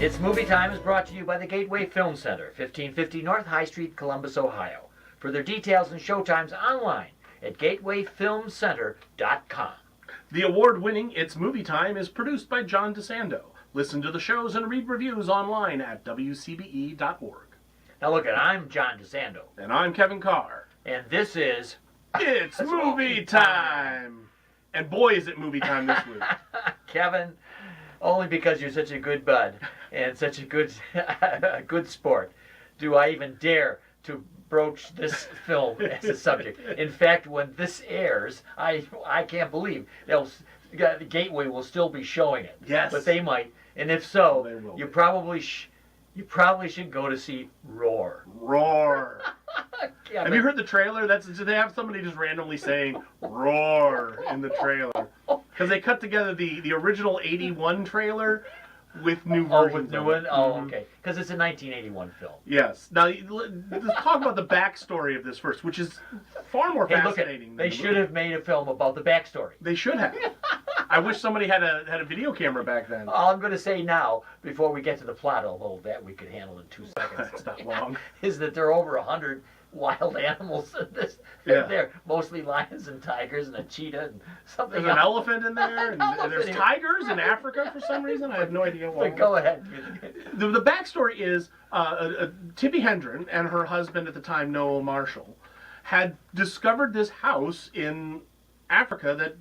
It's Movie Time is brought to you by the Gateway Film Center, 1550 North High Street, Columbus, Ohio. Further details and showtimes online at gatewayfilmcenter.com. The award-winning It's Movie Time is produced by John DeSando. Listen to the shows and read reviews online at WCBE.org. Now look, I'm John DeSando. And I'm Kevin Carr. And this is... It's Movie Time! And boy, is it movie time this week. Kevin, only because you're such a good bud and such a good, good sport do I even dare to broach this film as a subject. In fact, when this airs, I can't believe the Gateway will still be showing it. Yes. But they might. And if so, you be. probably should go to see Roar. Roar. Kevin. Have you heard the trailer? They have somebody just randomly saying "roar" in the trailer because they cut together the original '81 trailer with new versions. Oh, with new one? Oh, okay. Because it's a 1981 film. Yes. Now let's talk about the backstory of this first, which is far more fascinating. They should have made a film about the backstory. They should have. I wish somebody had a video camera back then. All I'm going to say now, before we get to the plot, although that we could handle in 2 seconds. It's not long. Is that there are over 100 wild animals in this. Yeah. They're mostly lions and tigers and a cheetah and something There's else. an elephant in there, and there's tigers in Africa for some reason. I have no idea why. But go ahead. The backstory is Tippi Hedren and her husband at the time, Noah Marshall, had discovered this house in Africa that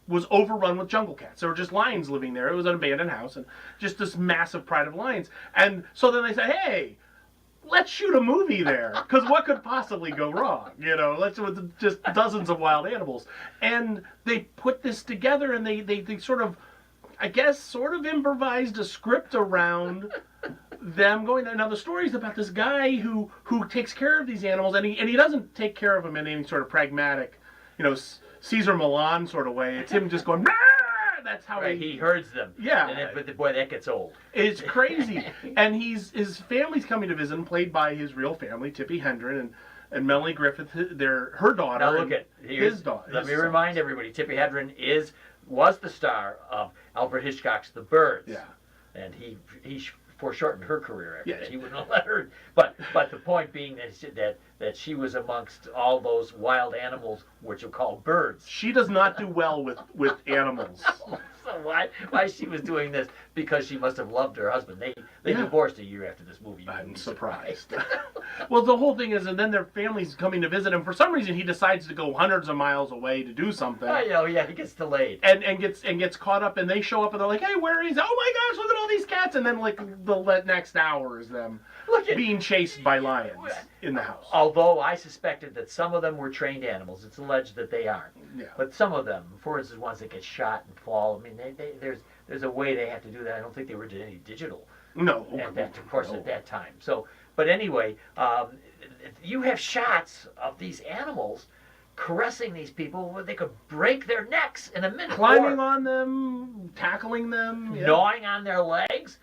was overrun with jungle cats. There were just lions living there. It was an abandoned house and just this massive pride of lions. And so then they said, hey, let's shoot a movie there, because what could possibly go wrong? You know, let's with just dozens of wild animals. And they put this together, and they sort of, I guess, sort of improvised a script around them going there. Now the story's about this guy who takes care of these animals, and he doesn't take care of them in any sort of pragmatic, Caesar Milan sort of way. It's him just going, "Rah!" That's how he herds them. Yeah. But boy, that gets old. It's crazy. And his family's coming to visit him, played by his real family, Tippi Hedren and Melanie Griffith, her daughter. Now look his daughter. Let me remind everybody, Tippi Hedren was the star of Alfred Hitchcock's The Birds. Yeah. And he foreshortened her career after that. Yeah. He wouldn't have let her. But the point being that she was amongst all those wild animals which are called birds. She does not do well with animals. So why she was doing this? Because she must have loved her husband. They Yeah. divorced a year after this movie. I'm surprised. Well, the whole thing is, and then their family's coming to visit him. For some reason, he decides to go hundreds of miles away to do something. Yeah, he gets delayed. And gets caught up, and they show up, and they're like, "Hey, where is he? Oh my gosh, look at all these cats!" And then the next hour is them being chased by lions in the house. Although I suspected that some of them were trained animals, it's alleged that they aren't. Yeah. But some of them, for instance, ones that get shot and fall. I mean, there's a way they have to do that. I don't think they were any digital. No. At that time. So, but anyway, you have shots of these animals caressing these people where they could break their necks in a minute. Climbing on them, tackling them, gnawing on their legs.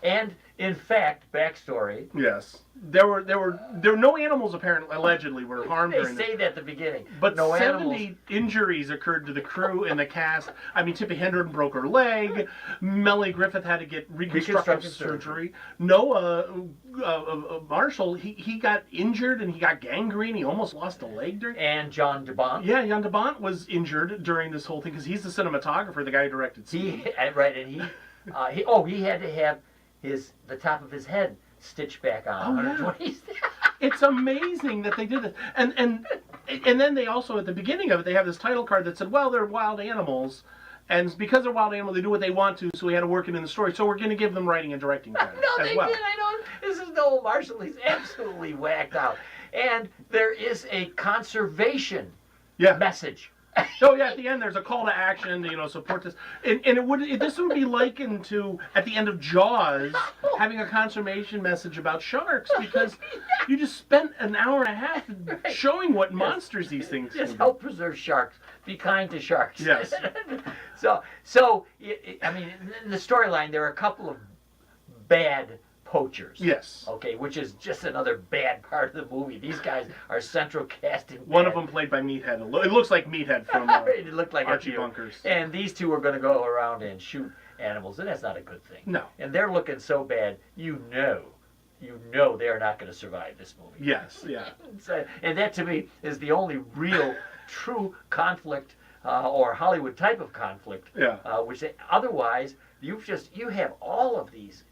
And in fact, backstory. Yes, there were no animals apparently allegedly were harmed. They say that at the beginning, but no 70 animals. Injuries occurred to the crew and the cast. I mean, Tippi Hedren broke her leg. Melanie Griffith had to get reconstructive surgery. Noah Marshall, he got injured and he got gangrene. He almost lost a leg during. And John DeBont. Yeah, John DeBont was injured during this whole thing because he's the cinematographer, the guy who directed. Right, and he had to have the top of his head stitched back on. Oh, yeah. It's amazing that they did this. And then they also, at the beginning of it, they have this title card that said, well, they're wild animals, and because they're wild animals, they do what they want to, so we had to work it in the story. So we're going to give them writing and directing credit as well. Did. I know. This is Noel Marshall. He's absolutely whacked out. And there is a conservation message. Oh yeah, at the end there's a call to action to support this, and this would be likened to at the end of Jaws having a conservation message about sharks because you just spent an hour and a half showing what monsters these things can Just help preserve sharks. Be kind to sharks. Yes. So I mean, in the storyline there are a couple of bad poachers. Yes. Okay, which is just another bad part of the movie. These guys are central casting. One of them played by Meathead. It looks like Meathead from it looked like Archie Bunkers. And these two are going to go around and shoot animals, and that's not a good thing. No. And they're looking so bad, you know they're not going to survive this movie. Yes, yeah. And that to me is the only real, true conflict or Hollywood type of conflict. Yeah. Which otherwise you have all of these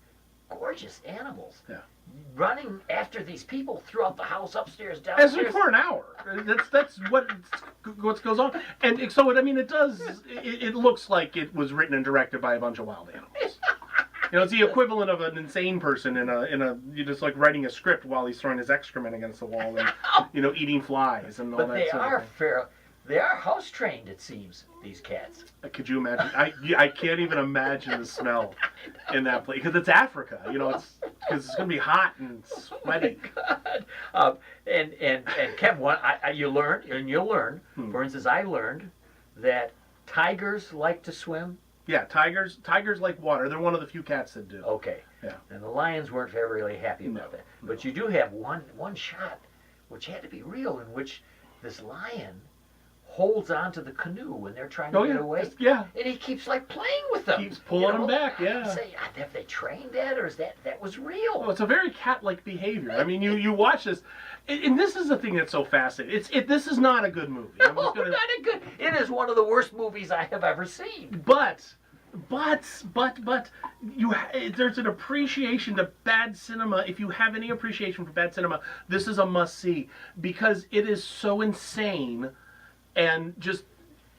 gorgeous animals. Yeah. Running after these people throughout the house, upstairs, As downstairs. for an hour. That's what goes on. And so it looks like it was written and directed by a bunch of wild animals. It's the equivalent of an insane person you just like writing a script while he's throwing his excrement against the wall and eating flies and all But that they sort are of thing. fair. They are house trained, it seems. These cats. Could you imagine? I can't even imagine the smell in that place because it's Africa. Because it's gonna be hot and sweaty. God. And Kevin, you'll learn. For instance, I learned that tigers like to swim. Yeah, tigers like water. They're one of the few cats that do. Okay. Yeah. And the lions weren't really happy about that. But you do have one shot, which had to be real, in which this lion holds onto the canoe when they're trying to get away. Yeah. And he keeps like playing with them. Keeps pulling them back, yeah. Say, have they trained that, or is that was real? Well, it's a very cat-like behavior. I mean, you watch this, and this is the thing that's so fascinating. This is not a good movie. Not a good. It is one of the worst movies I have ever seen. But there's an appreciation to bad cinema. If you have any appreciation for bad cinema, this is a must-see because it is so insane and just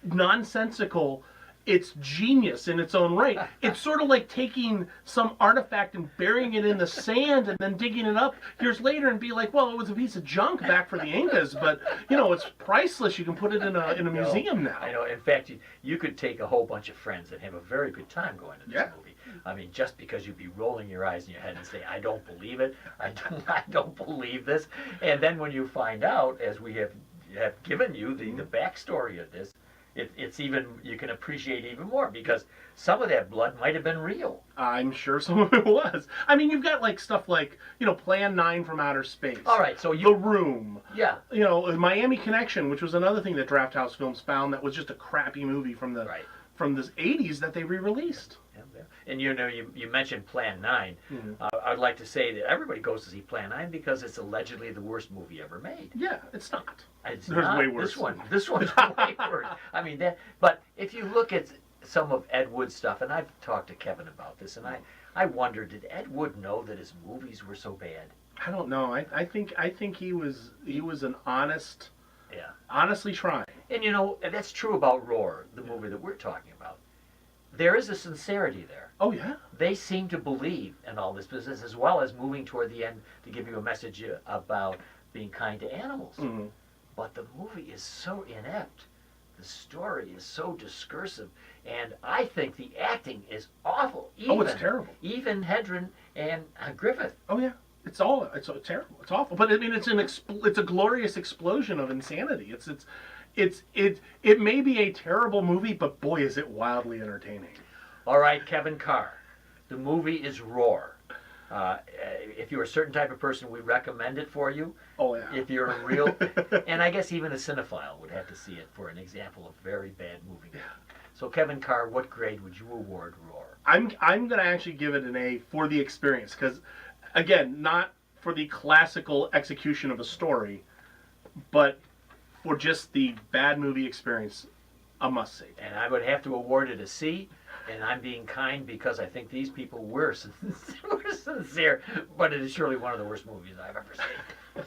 nonsensical. It's genius in its own right. It's sort of like taking some artifact and burying it in the sand and then digging it up years later and be like, well, it was a piece of junk back for the Incas, but it's priceless. You can put it in a museum now. I know. In fact, you could take a whole bunch of friends and have a very good time going to this movie. I mean, just because you'd be rolling your eyes in your head and say, I don't believe it. I don't believe this. And then when you find out, as we have given you the backstory of this, it's even, you can appreciate even more because some of that blood might have been real. I'm sure some of it was. I mean, you've got like stuff like, Plan 9 from Outer Space. All right, so The Room. Yeah. Miami Connection, which was another thing that Draft House Films found that was just a crappy movie from the 80s that they re-released. And you mentioned Plan 9. Mm-hmm. I'd like to say that everybody goes to see Plan 9 because it's allegedly the worst movie ever made. Yeah, it's not. It's There's not. way worse. This one's way worse. I mean, but if you look at some of Ed Wood's stuff, and I've talked to Kevin about this, and I wonder, did Ed Wood know that his movies were so bad? I don't know. I think he was an honest. Yeah. Honestly trying. And that's true about Roar, the movie that we're talking about. There is a sincerity there. Oh, yeah. They seem to believe in all this business, as well as moving toward the end to give you a message about being kind to animals. Mm-hmm. But the movie is so inept. The story is so discursive. And I think the acting is awful. It's terrible. Even Hedren and Griffith. Oh, yeah. It's terrible. It's awful. But I mean, it's a glorious explosion of insanity. It may be a terrible movie, but boy, is it wildly entertaining. All right, Kevin Carr. The movie is Roar. If you're a certain type of person, we recommend it for you. Oh, yeah. If you're a real, and I guess even a cinephile would have to see it for an example of very bad movie. Yeah. So, Kevin Carr, what grade would you award Roar? I'm going to actually give it an A for the experience, because, again, not for the classical execution of a story, but for just the bad movie experience, a must-see. And I would have to award it a C, and I'm being kind because I think these people were sincere, but it is surely one of the worst movies I've ever seen.